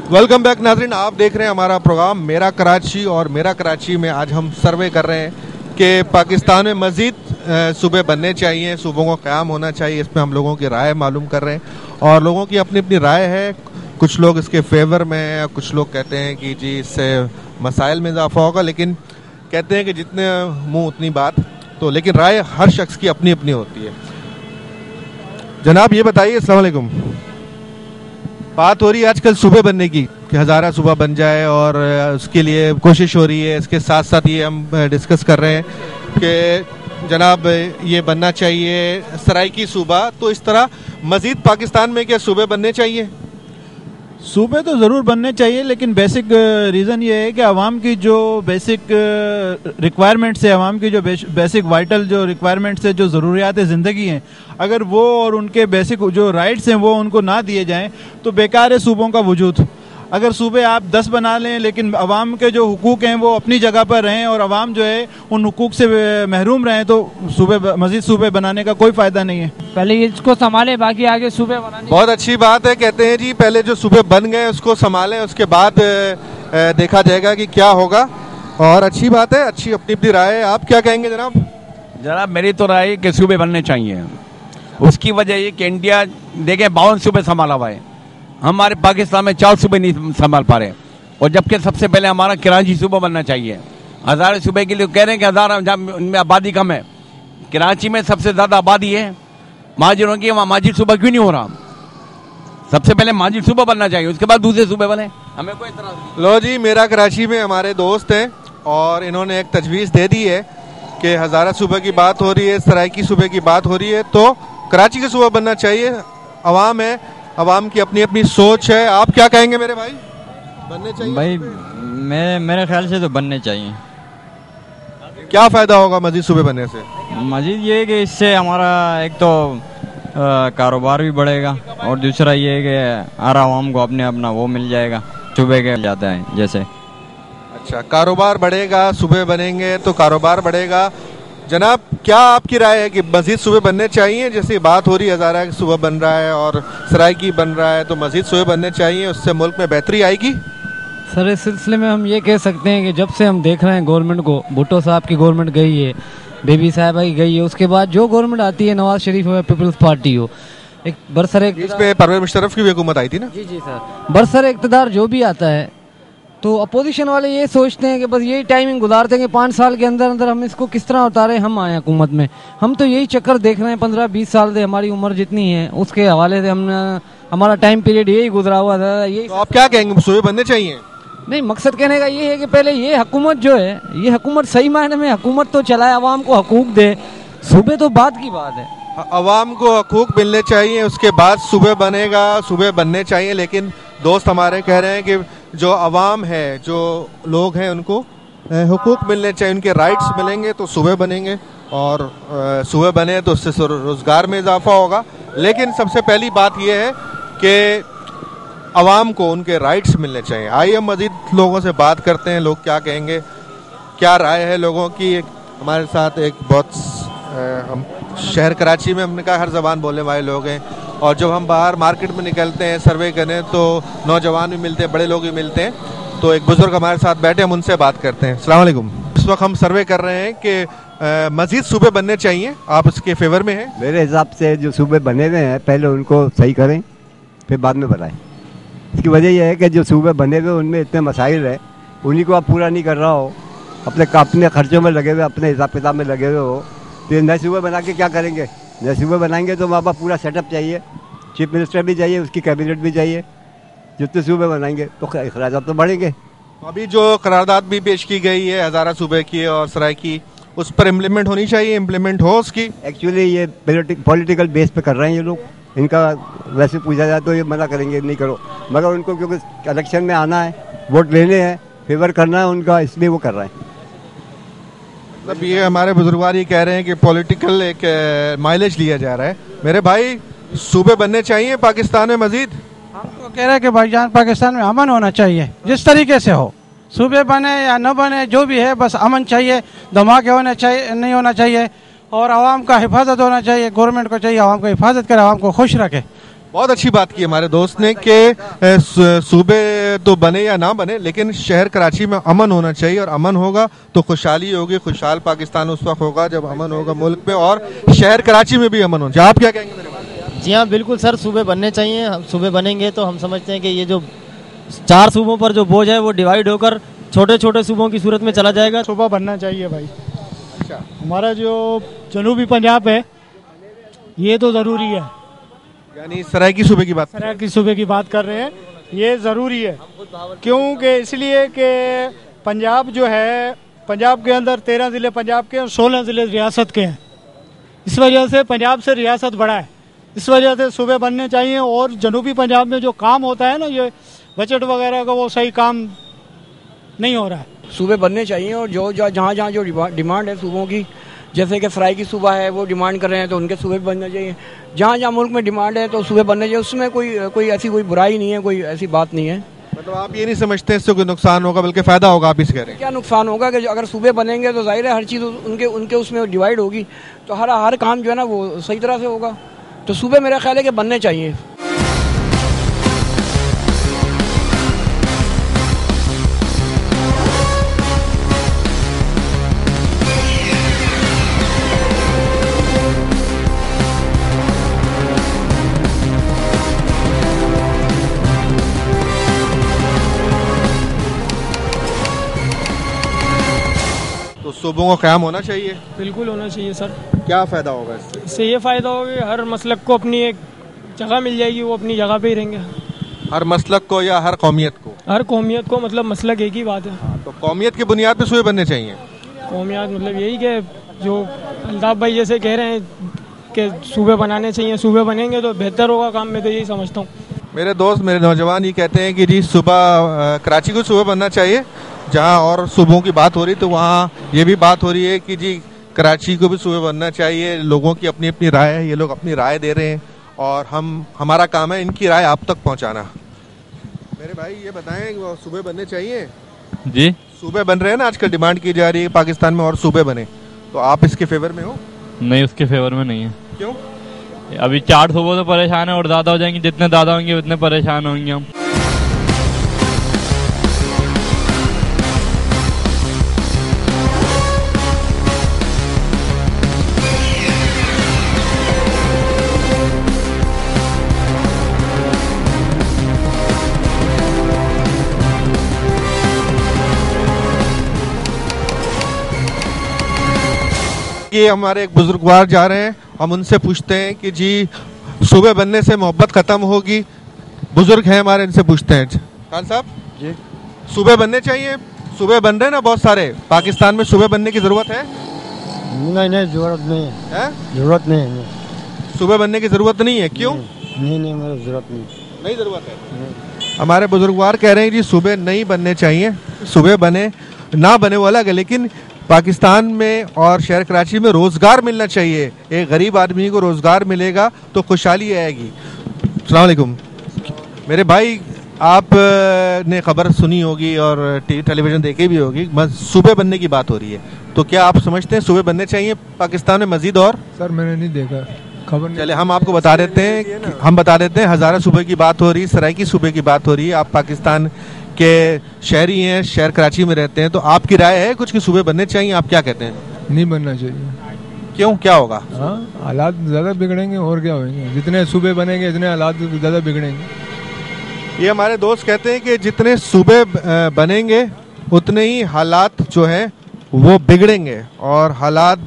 Welcome back नाज़रीन, आप देख रहे हैं हमारा प्रोग्राम मेरा कराची। और मेरा कराची में आज हम सर्वे कर रहे हैं कि पाकिस्तान में मज़ीद सूबे बनने चाहिए, सूबों को क़याम होना चाहिए। इस पर हम लोगों की राय मालूम कर रहे हैं और लोगों की अपनी अपनी राय है। कुछ लोग इसके फेवर में हैं, कुछ लोग कहते हैं कि जी इससे मसाइल में इजाफा होगा, लेकिन कहते हैं कि जितने मुँह उतनी बात। तो लेकिन राय हर शख्स की अपनी अपनी होती है। जनाब ये बताइए, अस्सलाम वालेकुम, बात हो रही है आजकल सूबे बनने की कि हज़ारा सूबा बन जाए और उसके लिए कोशिश हो रही है। इसके साथ साथ ये हम डिस्कस कर रहे हैं कि जनाब ये बनना चाहिए सराइकी सूबा। तो इस तरह मज़ीद पाकिस्तान में क्या सूबे बनने चाहिए? सूबे तो ज़रूर बनने चाहिए, लेकिन बेसिक रीज़न ये है कि आवाम की जो बेसिक रिक्वायरमेंट्स है, आवाम की जो बेसिक वाइटल जो रिक्वायरमेंट्स है, जो ज़रूरियात ज़िंदगी हैं, अगर वो और उनके बेसिक जो राइट्स हैं वो उनको ना दिए जाएं तो बेकार है सूबों का वजूद। अगर सूबे आप 10 बना लें लेकिन अवाम के जो हुकूक हैं वो अपनी जगह पर रहें और अवाम जो है उन हुकूक से महरूम रहें, तो मज़ीद सूबे बनाने का कोई फ़ायदा नहीं है। पहले इसको संभाले, बाकी आगे सूबे बनाने। बहुत अच्छी बात है, कहते हैं जी पहले जो सूबे बन गए उसको संभालें, उसके बाद देखा जाएगा कि क्या होगा। और अच्छी बात है, अच्छी अपनी अपनी राय है। आप क्या कहेंगे जनाब? जनाब मेरी तो राय है कि सूबे बनने चाहिए। उसकी वजह ये कि इंडिया देखें 52 सूबे संभाला हुआ है, हमारे पाकिस्तान में 4 सूबे नहीं संभाल पा रहे। और जबकि सबसे पहले हमारा कराची सूबा बनना चाहिए। हज़ारे सूबे के लिए कह रहे हैं कि हज़ार जहाँ उनमें आबादी कम है, कराची में सबसे ज़्यादा आबादी है महाजिरों की, वहाँ माजिद सूबा क्यों नहीं हो रहा? सबसे पहले माजिद सूबा बनना चाहिए, उसके बाद दूसरे सूबे बने, हमें कोई इतराज़ नहीं। लो जी, मेरा कराची में हमारे दोस्त हैं और इन्होंने एक तजवीज़ दे दी है कि हज़ारा सूबे की बात हो रही है, सराइकी सूबे की बात हो रही है, तो कराची का सूबा बनना चाहिए। अवाम है, अवाम की अपनी अपनी सोच है। आप क्या कहेंगे मेरे भाई? बनने चाहिए भाई? मेरे ख्याल से तो बनने चाहिए। क्या फ़ायदा होगा मजीद सूबे बनने से? मजीद ये है कि इससे हमारा एक तो कारोबार भी बढ़ेगा और दूसरा ये है कि हर आवाम को अपने अपना वो मिल जाएगा, सूबे के जाता है जैसे। अच्छा, कारोबार बढ़ेगा, सूबे बनेंगे तो कारोबार बढ़ेगा। जनाब क्या आपकी राय है कि मज़ीद सूबे बनने चाहिए? जैसे बात हो रही है हज़ारा का सूबा बन रहा है और सराइकी बन रहा है, तो मज़ीद सूबे बनने चाहिए, उससे मुल्क में बेहतरी आएगी। सर इस सिलसिले में हम ये कह सकते हैं कि जब से हम देख रहे हैं गवर्नमेंट को, भुट्टो साहब की गवर्नमेंट गई है, बेबी साहिबा की गई है, उसके बाद जो गवर्नमेंट आती है, नवाज शरीफ हो या पीपल्स पार्टी हो, एक बरसर इसमें परवेज मुशर्रफ की भी हुकूमत आई थी ना? जी जी सर, बरसर इक़्तिदार जो भी आता है तो अपोजिशन वाले ये सोचते हैं कि बस यही टाइमिंग गुजारते हैं कि 5 साल के अंदर अंदर हम इसको किस तरह उतारें, हम आए हुकूमत में। हम तो यही चक्कर देख रहे हैं 15-20 साल से, हमारी उम्र जितनी है उसके हवाले से हमारा टाइम पीरियड यही गुजरा हुआ था। यही तो आप क्या कहेंगे, सूबे बनने चाहिए? नहीं, मकसद कहने का ये है कि पहले ये हुकूमत जो है, ये हुकूमत सही मायने में हुकूमत तो चलाए, अवाम को हकूक दे, सूबे तो बात की बात है। अवाम को हकूक मिलने चाहिए, उसके बाद सूबे बनेगा, सूबे बनने चाहिए। लेकिन दोस्त हमारे कह रहे हैं कि जो अवाम है, जो लोग हैं, उनको हुकूक मिलने चाहिए, उनके राइट्स मिलेंगे तो सूबे बनेंगे और सूबे बने तो उससे रोज़गार में इजाफा होगा। लेकिन सबसे पहली बात यह है कि अवाम को उनके राइट्स मिलने चाहिए। आइए हम मज़ीद लोगों से बात करते हैं, लोग क्या कहेंगे, क्या राय है लोगों की। हमारे साथ एक बहुत हम शहर कराची में, हमने कहा हर ज़बान बोलने वाले लोग हैं, और जब हम बाहर मार्केट में निकलते हैं सर्वे करने तो नौजवान भी मिलते हैं, बड़े लोग भी मिलते हैं। तो एक बुजुर्ग हमारे साथ बैठे, हम उनसे बात करते हैं। अस्सलाम वालेकुम। इस वक्त हम सर्वे कर रहे हैं कि मज़ीद सूबे बनने चाहिए, आप इसके फेवर में हैं? मेरे हिसाब से जो सूबे बने हुए हैं पहले उनको सही करें, फिर बाद में बनाएं। इसकी वजह यह है कि जो सूबे बने हुए उनमें इतने मसाइल हैं, उन्हीं को आप पूरा नहीं कर रहा हो, अपने खर्चों में लगे हुए, अपने हिसाब किताब में लगे हुए हो, तो ये नए सूबे बना के क्या करेंगे? नए सूबे बनाएंगे तो वहाँ पर पूरा सेटअप चाहिए, चीफ मिनिस्टर भी चाहिए, उसकी कैबिनेट भी चाहिए। जितने सूबे बनाएंगे तो अखराजात तो बढ़ेंगे। अभी जो करारदाद भी पेश की गई है हज़ारा सूबे की और सराइकी, उस पर इम्प्लीमेंट होनी चाहिए, इम्प्लीमेंट हो उसकी। एक्चुअली ये पॉलिटिकल बेस पे कर रहे हैं ये लोग, इनका वैसे पूछा जाए तो ये मना करेंगे नहीं करो, मगर उनको क्योंकि इलेक्शन में आना है, वोट लेने हैं, फेवर करना है उनका, इसलिए वो कर रहे हैं। मतलब ये हमारे बुजुर्गवार ये कह रहे हैं कि पॉलिटिकल एक माइलेज लिया जा रहा है। मेरे भाई सूबे बनने चाहिए पाकिस्तान में मजीद? हम तो कह रहे हैं कि भाईजान पाकिस्तान में अमन होना चाहिए, जिस तरीके से हो, सूबे बने या न बने जो भी है, बस अमन चाहिए, धमाके होने चाहिए नहीं होना चाहिए, और आवाम का हिफाजत होना चाहिए। गवर्नमेंट को चाहिए आवाम को हिफाजत करे, आवाम को खुश रखे, बहुत अच्छी बात की हमारे दोस्त ने कि सूबे तो बने या ना बने, लेकिन शहर कराची में अमन होना चाहिए, और अमन होगा तो खुशहाली होगी। खुशहाल पाकिस्तान उस वक्त होगा जब अमन होगा मुल्क में, और शहर कराची में भी अमन हो। आप क्या कहेंगे मेरे भाई? जी हाँ, बिल्कुल सर, सूबे बनने चाहिए। सूबे बनेंगे तो हम समझते हैं कि ये जो 4 सूबों पर जो बोझ है वो डिवाइड होकर छोटे छोटे सूबों की सूरत में चला जाएगा। सूबा बनना चाहिए भाई। अच्छा, हमारा जो जनूबी पंजाब है ये तो ज़रूरी है, यानी सरायकी सूबे की बात, सरायकी सूबे की बात कर रहे हैं, ये ज़रूरी है। क्योंकि इसलिए कि पंजाब जो है, पंजाब के अंदर 13 ज़िले पंजाब के और 16 ज़िले रियासत के हैं। इस वजह से पंजाब से रियासत बड़ा है, इस वजह से सूबे बनने चाहिए। और जनूबी पंजाब में जो काम होता है ना, ये बजट वगैरह का, वो सही काम नहीं हो रहा है। सूबे बनने चाहिए, और जो जहाँ जहाँ जो डिमांड है सूबों की, जैसे कि सराय की सूबा है वो डिमांड कर रहे हैं तो उनके सूबे भी बनने चाहिए। जहाँ जहाँ मुल्क में डिमांड है तो सूबे बनने चाहिए, उसमें कोई ऐसी कोई बुराई नहीं है, कोई ऐसी बात नहीं है। मतलब आप ये नहीं समझते इससे कोई नुकसान होगा, बल्कि फायदा होगा, आप इस कह रहे हैं? क्या नुकसान होगा कि अगर सूबे बनेंगे तो जाहिर है हर चीज़ उनके उसमें डिवाइड होगी, तो हर काम जो है ना वो सही तरह से होगा। तो सूबे मेरा ख्याल है कि बनने चाहिए। तो सूबों का क़याम होना चाहिए। बिल्कुल होना चाहिए सर। क्या फ़ायदा होगा इससे? इससे ये फ़ायदा होगा कि हर मसलक को अपनी एक जगह मिल जाएगी, वो अपनी जगह पे ही रहेंगे। हर मसलक को या हर कौमियत को? हर कौमियत को, मतलब मसलक एक ही बात है। तो कौमियत की बुनियाद पे सूबे बनने चाहिए। कौमियत मतलब यही कि जो अल्ताफ़ भाई जैसे कह रहे हैं कि सूबे बनाने चाहिए, सूबे बनेंगे तो बेहतर होगा काम में, तो यही समझता हूँ। मेरे दोस्त, मेरे नौजवान ये कहते हैं कि जी सुबह कराची को सूबा बनना चाहिए। जहाँ और सूबों की बात हो रही तो वहाँ ये भी बात हो रही है कि जी कराची को भी सूबे बनना चाहिए। लोगों की अपनी अपनी राय है, ये लोग अपनी राय दे रहे हैं और हमारा काम है इनकी राय आप तक पहुँचाना। मेरे भाई ये बताएं कि वो सूबे बनने चाहिए? जी, सूबे बन रहे हैं ना, आजकल डिमांड की जा रही है पाकिस्तान में और सूबे बने, तो आप इसके फेवर में हो? नहीं, उसके फेवर में नहीं है। क्यों? अभी 4 सूबों तो परेशान है, और ज़्यादा हो जाएंगे, जितने ज़्यादा होंगे उतने परेशान होंगे हम। ये हमारे एक बुजुर्गवार जा रहे हैं, हम उनसे पूछते हैं कि जी सूबे बनने से मोहब्बत खत्म होगी। बुजुर्ग हैं हमारे, इनसे पूछते हैं। खान साहब जी, सूबे बनने चाहिए? सूबे बन रहे हैं ना बहुत सारे, पाकिस्तान में सूबे बनने की जरूरत है? नहीं, जरूरत नहीं है। जरूरत नहीं है। सूबे बनने की जरूरत नहीं है? क्यों? नहीं, मेरी जरूरत नहीं जरूरत है। हमारे बुजुर्गवार कह रहे हैं जी सूबे नहीं बनने चाहिए। सूबे बने ना बने वो अलग है, लेकिन पाकिस्तान में और शहर कराची में रोज़गार मिलना चाहिए। एक गरीब आदमी को रोज़गार मिलेगा तो खुशहाली आएगी। अस्सलाम वालेकुम मेरे भाई, आप ने खबर सुनी होगी और टेलीविज़न देखी भी होगी, बस सूबे बनने की बात हो रही है, तो क्या आप समझते हैं सूबे बनने चाहिए पाकिस्तान में मजीद? और सर मैंने नहीं देखा खबर। चले हम आपको बता देते हैं, हज़ारा सूबे की बात हो रही है, सराय की सूबे की बात हो रही है। आप पाकिस्तान के शहरी हैं, शहर कराची में रहते हैं, तो आपकी राय है कुछ कि सूबे बनने चाहिए? आप क्या कहते हैं? नहीं बनना चाहिए। क्यों, क्या होगा? हालात ज़्यादा बिगड़ेंगे और क्या होंगे। जितने सूबे बनेंगे इतने हालात ज़्यादा बिगड़ेंगे। ये हमारे दोस्त कहते हैं कि जितने सूबे बनेंगे उतने ही हालात जो है वो बिगड़ेंगे, और हालात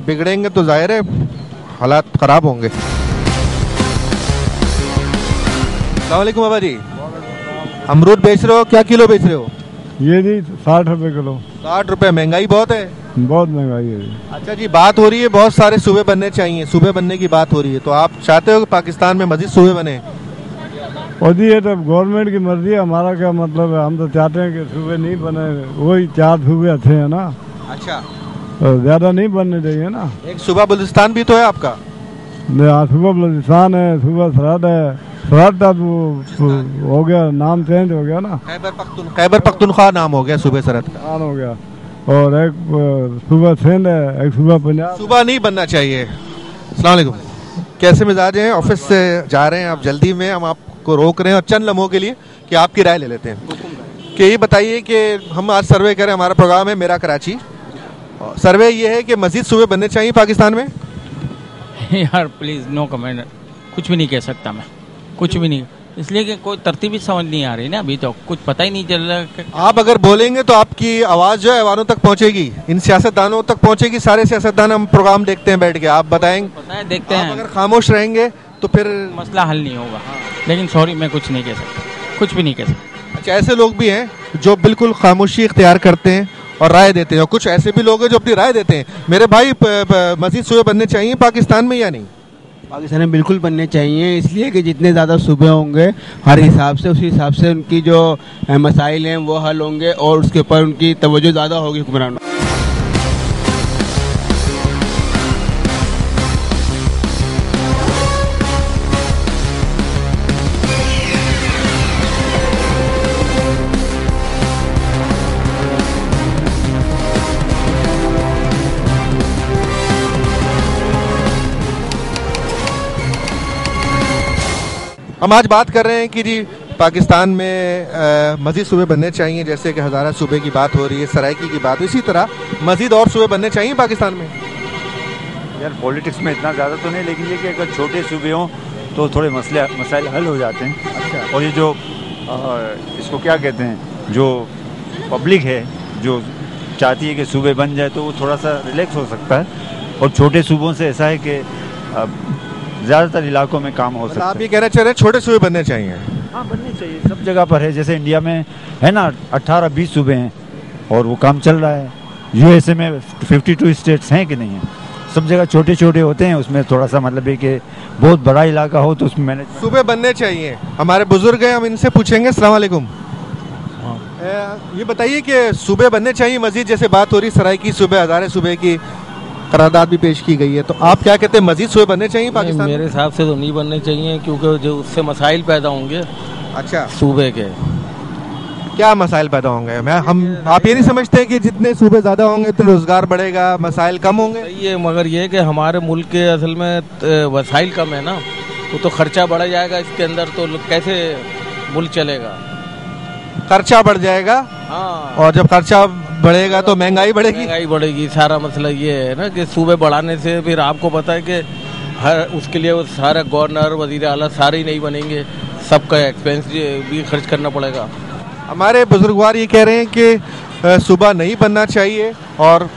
बिगड़ेंगे तो जाहिर है हालात ख़राब होंगे। अस्सलाम वालेकुम बाबा जी, अमरूद बेच रहे हो? क्या किलो बेच रहे हो? ये जी 60 रुपए किलो। 60 रुपए? महंगाई बहुत है। बहुत महंगाई है। अच्छा जी, बात हो रही है बहुत सारे सूबे बनने चाहिए, सूबे बनने की बात हो रही है, तो आप चाहते हो कि पाकिस्तान में मजीद सूबे बने? और जी ये तो गवर्नमेंट की मर्जी है, हमारा क्या मतलब है। हम तो चाहते हैं कि सूबे नहीं बने, वही 4 सूबे अच्छे हैं ना। अच्छा, तो ज्यादा नहीं बनने चाहिए ना। एक सूबा बलूचिस्तान भी तो है आपका? सूबा बलूचिस्तान है, सूबा सरहद है। सरहद अब हो गया, नाम चेंज हो गया ना, खैबर पख्तूनख्वा नाम हो गया सूबे सरहद का, हो गया। और एक सूबा सिंध है, एक सूबा पंजाब। सूबा नहीं बनना चाहिए। अस्सलाम वालेकुम। कैसे मिजाज हैं? ऑफिस से जा रहे हैं आप जल्दी में, हम आपको रोक रहे हैं और चंद लम्हों के लिए कि आपकी राय ले लेते हैं कि ये बताइए कि हम आज सर्वे करें, हमारा प्रोग्राम है मेरा कराची। सर्वे ये है कि मजीद सूबे बनने चाहिए पाकिस्तान में। यार प्लीज़ नो कमेंट, कुछ भी नहीं कह सकता मैं, कुछ भी नहीं, इसलिए कि कोई तरतीब ही समझ नहीं आ रही ना, अभी तो कुछ पता ही नहीं चल रहा। आप अगर बोलेंगे तो आपकी आवाज़ जो है ऐवानों तक पहुंचेगी, इन सियासतदानों तक पहुंचेगी। सारे सियासतदान हम प्रोग्राम देखते हैं बैठ के, आप बताएंगे, देखते हैं। अगर खामोश रहेंगे तो फिर मसला हल नहीं होगा। लेकिन सॉरी, मैं कुछ नहीं कह सकता, कुछ भी नहीं कह सकता। अच्छा, ऐसे लोग भी हैं जो बिल्कुल खामोशी इख्तियार करते हैं और राय देते हैं, और कुछ ऐसे भी लोग हैं जो अपनी राय देते हैं। मेरे भाई, मजीद सूबे बनने चाहिए पाकिस्तान में या नहीं? पाकिस्तान में बिल्कुल बनने चाहिए, इसलिए कि जितने ज़्यादा सूबे होंगे हर हिसाब से, उसी हिसाब से उनकी जो मसाइल हैं वो हल होंगे और उसके ऊपर उनकी तवज्जो ज़्यादा होगी हुक्मरानों। हम आज बात कर रहे हैं कि जी पाकिस्तान में मज़ीद सूबे बनने चाहिए, जैसे कि हज़ारा सूबे की बात हो रही है, सराइकी की बात, इसी तरह मज़ीद और सूबे बनने चाहिए पाकिस्तान में। यार पॉलिटिक्स में इतना ज़्यादा तो नहीं, लेकिन ये कि अगर छोटे सूबे हों तो थोड़े मसाइल हल हो जाते हैं। अच्छा। और ये जो इसको क्या कहते हैं, जो पब्लिक है जो चाहती है कि सूबे बन जाए, तो वो थोड़ा सा रिलैक्स हो सकता है। और छोटे सूबों से ऐसा है कि ज़्यादातर इलाकों में काम हो सकता है। आप ये कहना चाह रहे हैं छोटे सूबे बनने चाहिए? हाँ, बनने चाहिए, सब जगह पर है। जैसे इंडिया में है ना 18-20 सूबे हैं और वो काम चल रहा है। यूएसए में 52 स्टेट्स हैं कि नहीं है, सब जगह छोटे छोटे होते हैं। उसमें थोड़ा सा मतलब है कि बहुत बड़ा इलाका हो तो उसमें मैनेज सूबे बनने चाहिए। हमारे बुजुर्ग हैं, हम इनसे पूछेंगे। अस्सलाम वालेकुम। ये बताइए कि सूबे बनने चाहिए मजीद, जैसे बात हो रही सराइकी सूबे, हज़ारे सूबे की करारदाद भी पेश की गई है, तो आप क्या कहते हैं, मजीद सूबे बनने चाहिए पाकिस्तान? मेरे हिसाब से तो नहीं बनने चाहिए, क्योंकि जो उससे मसाइल पैदा होंगे। अच्छा, सूबे के क्या मसाइल पैदा होंगे? आप ये नहीं समझते कि जितने सूबे ज़्यादा होंगे तो रोजगार बढ़ेगा, मसाइल कम होंगे? ये मगर ये कि हमारे मुल्क के असल में वसाइल कम है ना, तो खर्चा बढ़ जाएगा इसके अंदर, तो कैसे मुल्क चलेगा? खर्चा बढ़ जाएगा। हाँ, और जब खर्चा बढ़ेगा तो महंगाई बढ़ेगी। महंगाई बढ़ेगी। सारा मसला ये है ना कि सूबे बढ़ाने से फिर आपको पता है कि हर उसके लिए सारे गवर्नर, वजीर आला सारे ही नहीं बनेंगे, सबका एक्सपेंस भी खर्च करना पड़ेगा। हमारे बुजुर्गवार ये कह रहे हैं कि सूबा नहीं बनना चाहिए, और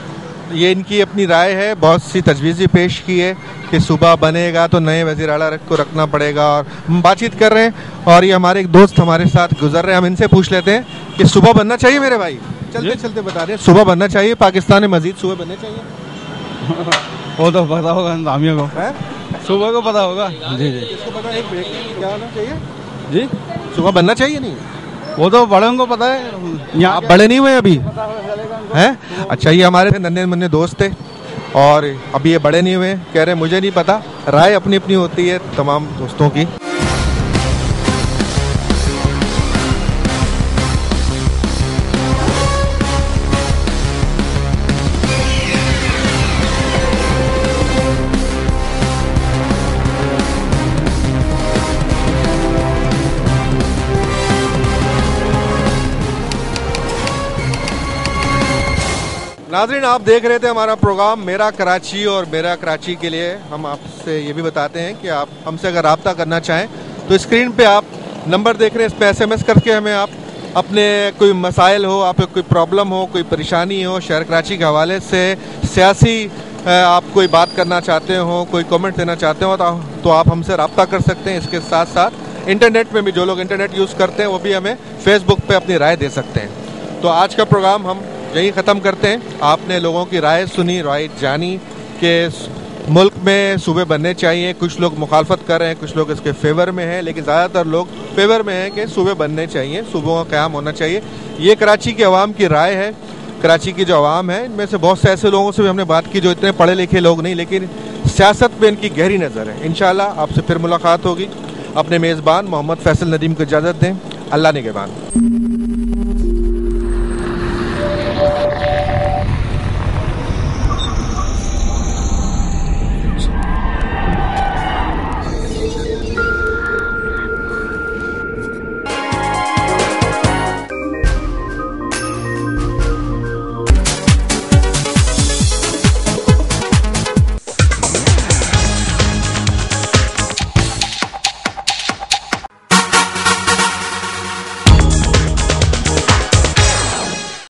ये इनकी अपनी राय है। बहुत सी तजवीज़ भी पेश की है कि सूबा बनेगा तो नए वज़ीर आला को रखना पड़ेगा, और हम बातचीत कर रहे हैं। और ये हमारे एक दोस्त हमारे साथ गुजर रहे हैं, हम इनसे पूछ लेते हैं कि सूबा बनना चाहिए। मेरे भाई चलते चलते बता रहे हैं, सूबा बनना चाहिए पाकिस्तान में, मजीद सूबे बनने चाहिए? वो तो पता होगा इंतजामिया को, सूबे को पता होगा। जी जी, इसको पता है क्या होना चाहिए जी? सूबा बनना चाहिए नहीं? वो तो बड़े को पता है, आप बड़े नहीं हुए अभी हैं? अच्छा, ये हमारे नन्हे मुन्ने दोस्त थे और अभी ये बड़े नहीं हुए, कह रहे मुझे नहीं पता। राय अपनी अपनी होती है तमाम दोस्तों की। नाज़रीन, आप देख रहे थे हमारा प्रोग्राम मेरा कराची, और मेरा कराची के लिए हम आपसे ये भी बताते हैं कि आप हमसे अगर रब्ता करना चाहें तो स्क्रीन पे आप नंबर देख रहे हैं, इस पर SMS करके हमें आप अपने कोई मसाइल हो, आप कोई प्रॉब्लम हो, कोई परेशानी हो शहर कराची के हवाले से, सियासी आप कोई बात करना चाहते हो, कोई कमेंट देना चाहते हो तो आप हमसे रब्ता कर सकते हैं। इसके साथ साथ इंटरनेट में भी जो लोग इंटरनेट यूज़ करते हैं वो भी हमें फेसबुक पे अपनी राय दे सकते हैं। तो आज का प्रोग्राम हम यही ख़त्म करते हैं। आपने लोगों की राय सुनी, राय जानी कि मुल्क में सूबे बनने चाहिए। कुछ लोग मुखालफत कर रहे हैं, कुछ लोग इसके फेवर में हैं, लेकिन ज़्यादातर लोग फेवर में हैं कि सूबे बनने चाहिए, सूबों का क़याम होना चाहिए। ये कराची के अवाम की राय है। कराची की जो अवाम है, इनमें से बहुत से ऐसे लोगों से भी हमने बात की जो इतने पढ़े लिखे लोग नहीं, लेकिन सियासत में इनकी गहरी नज़र है। इंशाअल्लाह आपसे फिर मुलाकात होगी। अपने मेज़बान मोहम्मद फैसल नदीम को इजाज़त दें। अल्लाह निगहबान।